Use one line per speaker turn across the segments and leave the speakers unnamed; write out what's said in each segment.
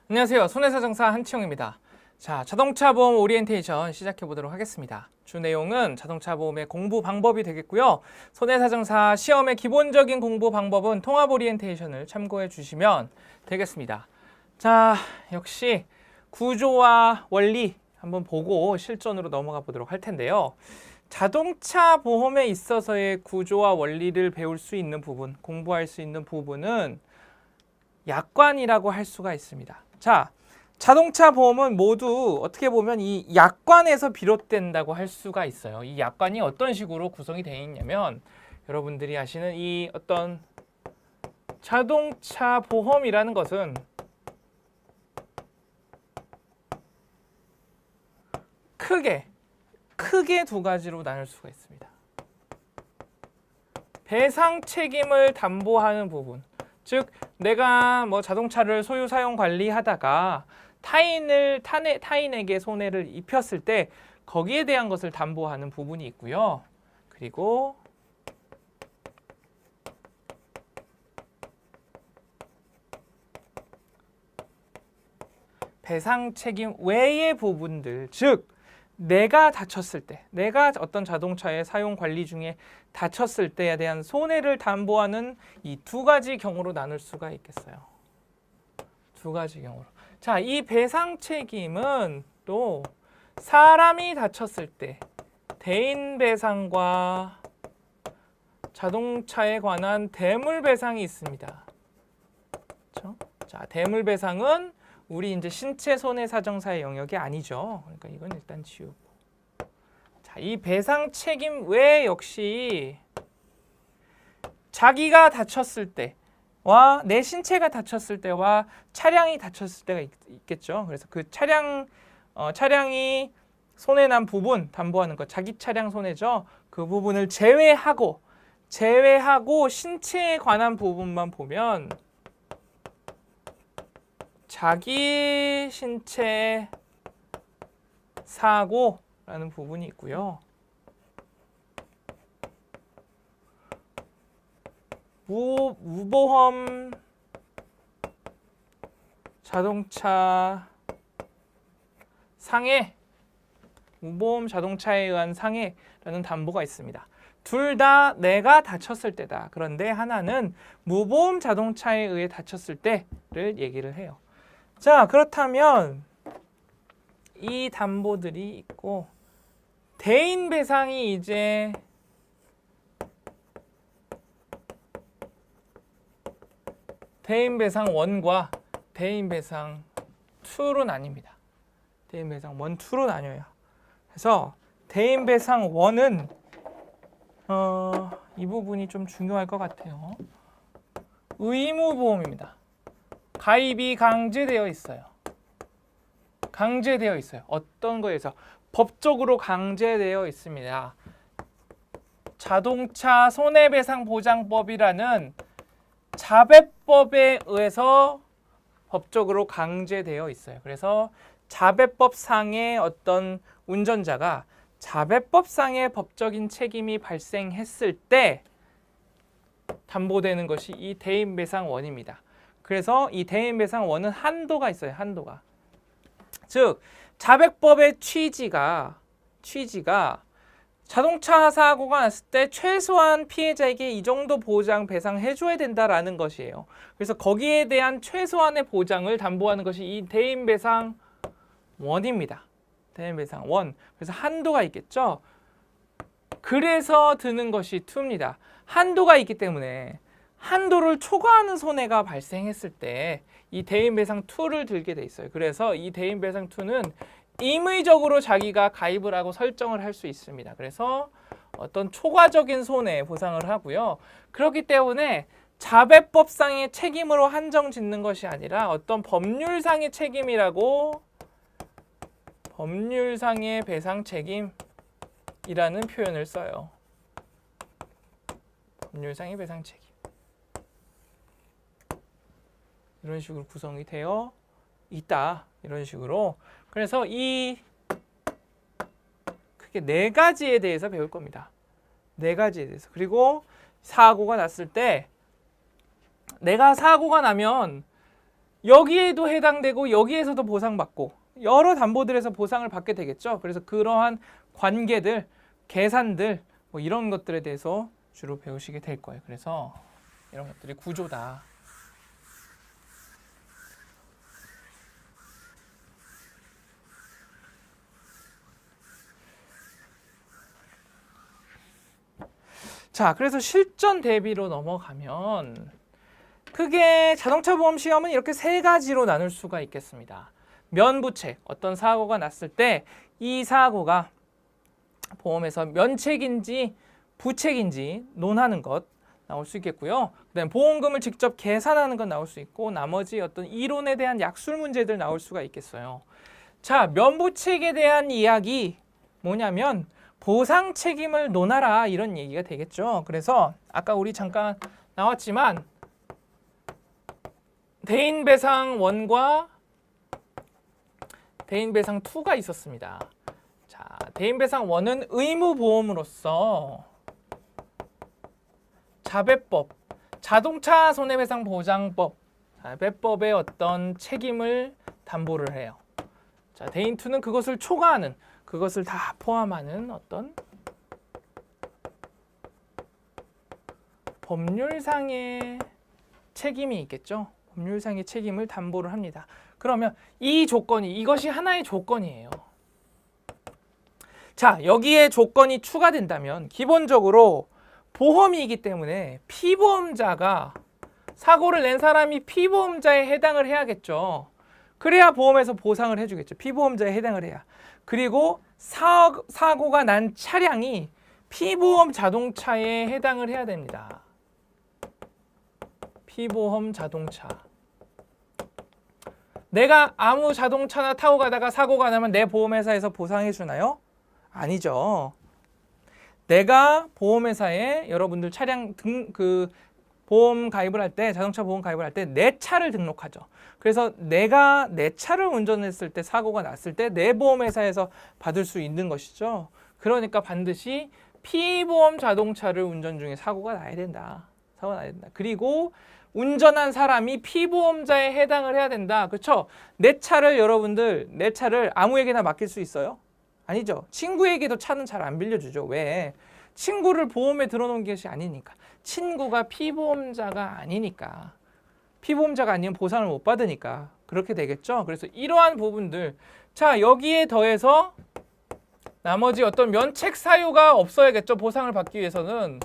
안녕하세요. 손해사정사 한치용입니다. 자, 자동차 보험 오리엔테이션 시작해 보도록 하겠습니다. 주 내용은 자동차 보험의 공부 방법이 되겠고요. 손해사정사 시험의 기본적인 공부 방법은 통합 오리엔테이션을 참고해 주시면 되겠습니다. 자, 역시 구조와 원리 한번 보고 실전으로 넘어가 보도록 할 텐데요. 자동차 보험에 있어서의 구조와 원리를 배울 수 있는 부분, 공부할 수 있는 부분은 약관이라고 할 수가 있습니다. 자, 자동차 보험은 모두 어떻게 보면 이 약관에서 비롯된다고 할 수가 있어요. 이 약관이 어떤 식으로 구성이 되어 있냐면 여러분들이 아시는 이 어떤 자동차 보험이라는 것은 크게 두 가지로 나눌 수가 있습니다. 배상 책임을 담보하는 부분, 즉 내가 뭐 자동차를 소유 사용 관리하다가 타인에게 손해를 입혔을 때 거기에 대한 것을 담보하는 부분이 있고요. 그리고 배상 책임 외의 부분들, 즉 내가 다쳤을 때, 내가 어떤 자동차의 사용 관리 중에 다쳤을 때에 대한 손해를 담보하는 이 두 가지 경우로 나눌 수가 있겠어요. 두 가지 경우로. 자, 이 배상 책임은 또 사람이 다쳤을 때 대인 배상과 자동차에 관한 대물 배상이 있습니다. 그렇죠? 자, 대물 배상은 우리 이제 신체 손해사정사의 영역이 아니죠. 그러니까 이건 일단 지우고. 자, 이 배상 책임 외에 역시 자기가 다쳤을 때와 내 신체가 다쳤을 때와 차량이 다쳤을 때가 있겠죠. 그래서 그 차량이 손해난 부분 담보하는 것, 자기 차량 손해죠. 그 부분을 제외하고 신체에 관한 부분만 보면 자기 신체 사고라는 부분이 있고요. 무보험 자동차 상해, 무보험 자동차에 의한 상해라는 담보가 있습니다. 둘 다 내가 다쳤을 때다. 그런데 하나는 무보험 자동차에 의해 다쳤을 때를 얘기를 해요. 자, 그렇다면 이 담보들이 있고 대인 배상이 이제 대인 배상 1과 대인 배상 2로 나뉩니다. 대인 배상 1, 2로 나뉘어요. 그래서 대인 배상 1은 이 부분이 좀 중요할 것 같아요. 의무보험입니다. 가입이 강제되어 있어요. 강제되어 있어요. 어떤 거에서? 법적으로 강제되어 있습니다. 자동차 손해배상보장법이라는 자배법에 의해서 법적으로 강제되어 있어요. 그래서 자배법상의 어떤 운전자가 자배법상의 법적인 책임이 발생했을 때 담보되는 것이 이 대인배상원입니다. 그래서 이 대인배상원은 한도가 있어요. 한도가. 즉 자배법의 취지가 자동차 사고가 났을 때 최소한 피해자에게 이 정도 보장 배상해줘야 된다라는 것이에요. 그래서 거기에 대한 최소한의 보장을 담보하는 것이 이 대인배상원입니다. 대인배상원. 그래서 한도가 있겠죠. 그래서 드는 것이 2입니다. 한도가 있기 때문에 한도를 초과하는 손해가 발생했을 때 이 대인배상 2를 들게 돼 있어요. 그래서 이 대인배상 2는 임의적으로 자기가 가입을 하고 설정을 할 수 있습니다. 그래서 어떤 초과적인 손해 보상을 하고요. 그렇기 때문에 자배법상의 책임으로 한정 짓는 것이 아니라 어떤 법률상의 책임이라고, 법률상의 배상 책임이라는 표현을 써요. 법률상의 배상 책임. 이런 식으로 구성이 되어 있다. 이런 식으로. 그래서 크게 4가지에 대해서 배울 겁니다. 4가지에 대해서. 그리고 사고가 났을 때 내가 사고가 나면 여기에도 해당되고 여기에서도 보상받고 여러 담보들에서 보상을 받게 되겠죠. 그래서 그러한 관계들, 계산들 뭐 이런 것들에 대해서 주로 배우시게 될 거예요. 그래서 이런 것들이 구조다. 자, 그래서 실전 대비로 넘어가면 크게 자동차 보험 시험은 이렇게 세 가지로 나눌 수가 있겠습니다. 면부책, 어떤 사고가 났을 때 이 사고가 보험에서 면책인지 부책인지 논하는 것 나올 수 있겠고요. 그다음에 보험금을 직접 계산하는 건 나올 수 있고 나머지 어떤 이론에 대한 약술 문제들 나올 수가 있겠어요. 자, 면부책에 대한 이야기 뭐냐면 보상 책임을 논하라 이런 얘기가 되겠죠. 그래서 아까 우리 잠깐 나왔지만 대인배상 1과 대인배상 2가 있었습니다. 자, 대인배상 1은 의무보험으로서 자배법, 자동차 손해배상보장법, 자배법의 어떤 책임을 담보를 해요. 자, 대인 2는 그것을 초과하는, 그것을 다 포함하는 어떤 법률상의 책임이 있겠죠. 법률상의 책임을 담보를 합니다. 그러면 이 조건이, 이것이 하나의 조건이에요. 자, 여기에 조건이 추가된다면 기본적으로 보험이기 때문에 피보험자가 사고를 낸 사람이 피보험자에 해당을 해야겠죠. 그래야 보험에서 보상을 해주겠죠. 피보험자에 해당을 해야. 그리고 사고가 난 차량이 피보험 자동차에 해당을 해야 됩니다. 피보험 자동차. 내가 아무 자동차나 타고 가다가 사고가 나면 내 보험회사에서 보상해 주나요? 아니죠. 내가 보험회사에 여러분들 차량 보험 가입을 할 때, 자동차 보험 가입을 할 때 내 차를 등록하죠. 그래서 내가 내 차를 운전했을 때 사고가 났을 때 내 보험회사에서 받을 수 있는 것이죠. 그러니까 반드시 피보험 자동차를 운전 중에 사고가 나야 된다. 사고가 나야 된다. 그리고 운전한 사람이 피보험자에 해당을 해야 된다. 그렇죠? 내 차를 여러분들, 내 차를 아무에게나 맡길 수 있어요? 아니죠. 친구에게도 차는 잘 안 빌려주죠. 왜? 친구를 보험에 들어놓은 것이 아니니까. 친구가 피보험자가 아니니까. 피보험자가 아니면 보상을 못 받으니까. 그렇게 되겠죠. 그래서 이러한 부분들. 자, 여기에 더해서 나머지 어떤 면책 사유가 없어야겠죠. 보상을 받기 위해서는.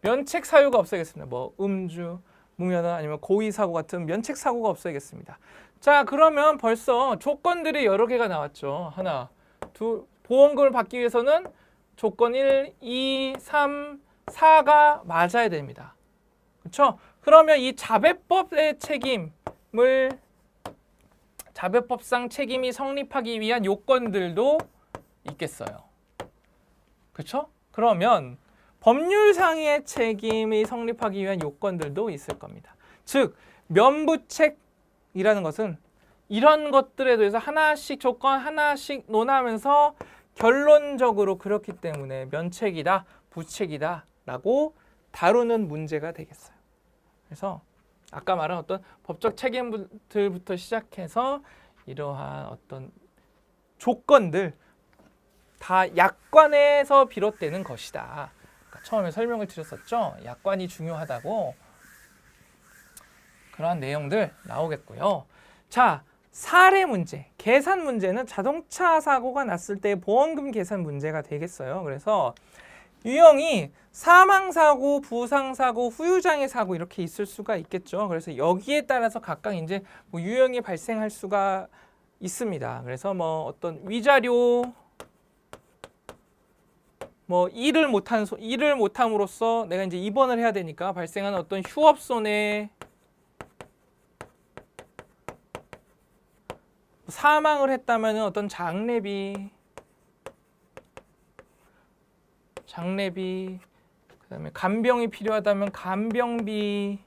면책 사유가 없어야겠습니다. 뭐 음주, 무면허 아니면 고의사고 같은 면책 사고가 없어야겠습니다. 자, 그러면 벌써 조건들이 여러 개가 나왔죠. 하나, 둘, 보험금을 받기 위해서는 조건 1, 2, 3, 4가 맞아야 됩니다. 그렇죠? 그러면 이 자배법의 책임을 자배법상 책임이 성립하기 위한 요건들도 있겠어요. 그렇죠? 그러면 법률상의 책임이 성립하기 위한 요건들도 있을 겁니다. 즉, 면부책이라는 것은 이런 것들에 대해서 하나씩 조건 하나씩 논하면서 결론적으로 그렇기 때문에 면책이다, 부책이다 라고 다루는 문제가 되겠어요. 그래서 아까 말한 어떤 법적 책임들부터 시작해서 이러한 어떤 조건들 다 약관에서 비롯되는 것이다. 그러니까 처음에 설명을 드렸었죠. 약관이 중요하다고. 그러한 내용들 나오겠고요. 자, 사례 문제, 계산 문제는 자동차 사고가 났을 때 보험금 계산 문제가 되겠어요. 그래서 유형이 사망사고, 부상사고, 후유장애 사고 이렇게 있을 수가 있겠죠. 그래서 여기에 따라서 각각 이제 뭐 유형이 발생할 수가 있습니다. 그래서 뭐 어떤 위자료, 뭐 일을 못함으로써 내가 이제 입원을 해야 되니까 발생하는 어떤 휴업 손해, 사망을 했다면 어떤 장례비, 그다음에 간병이 필요하다면 간병비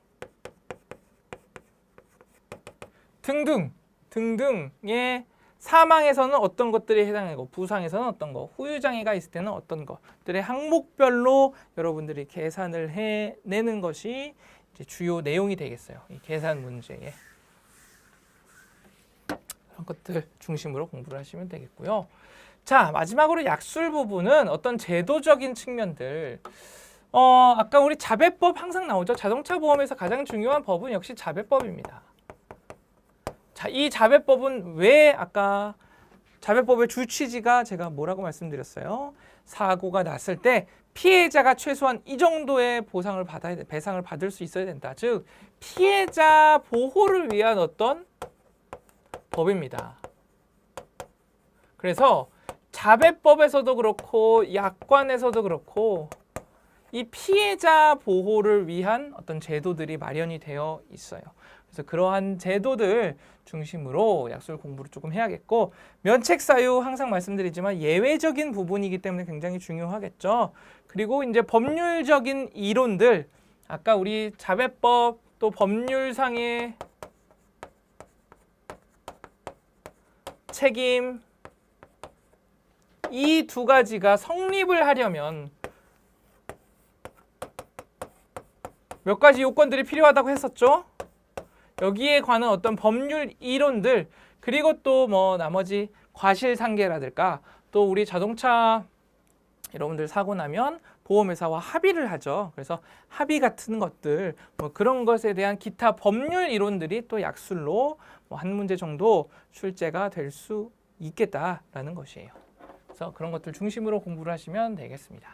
등등의 사망에서는 어떤 것들이 해당하고 부상에서는 어떤 거, 후유장애가 있을 때는 어떤 것들의 항목별로 여러분들이 계산을 해내는 것이 이제 주요 내용이 되겠어요. 이 계산 문제에. 이러한 것들 중심으로 공부를 하시면 되겠고요. 자, 마지막으로 약술 부분은 어떤 제도적인 측면들. 아까 우리 자배법 항상 나오죠. 자동차 보험에서 가장 중요한 법은 역시 자배법입니다. 자, 이 자배법은 왜 아까 자배법의 주 취지가 제가 뭐라고 말씀드렸어요? 사고가 났을 때 피해자가 최소한 이 정도의 배상을 받을 수 있어야 된다. 즉, 피해자 보호를 위한 어떤 법입니다. 그래서 자배법에서도 그렇고 약관에서도 그렇고 이 피해자 보호를 위한 어떤 제도들이 마련이 되어 있어요. 그래서 그러한 제도들 중심으로 약술 공부를 조금 해야겠고, 면책 사유 항상 말씀드리지만 예외적인 부분이기 때문에 굉장히 중요하겠죠. 그리고 이제 법률적인 이론들, 아까 우리 자배법 또 법률상의 책임, 이 두 가지가 성립을 하려면 몇 가지 요건들이 필요하다고 했었죠. 여기에 관한 어떤 법률 이론들, 그리고 또 뭐 나머지 과실상계라든가, 또 우리 자동차 여러분들 사고 나면 보험회사와 합의를 하죠. 그래서 합의 같은 것들, 뭐 그런 것에 대한 기타 법률 이론들이 또 약술로 뭐 한 문제 정도 출제가 될 수 있겠다라는 것이에요. 그래서 그런 것들 중심으로 공부를 하시면 되겠습니다.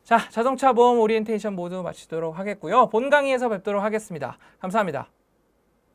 자, 자동차 보험 오리엔테이션 모두 마치도록 하겠고요. 본 강의에서 뵙도록 하겠습니다. 감사합니다.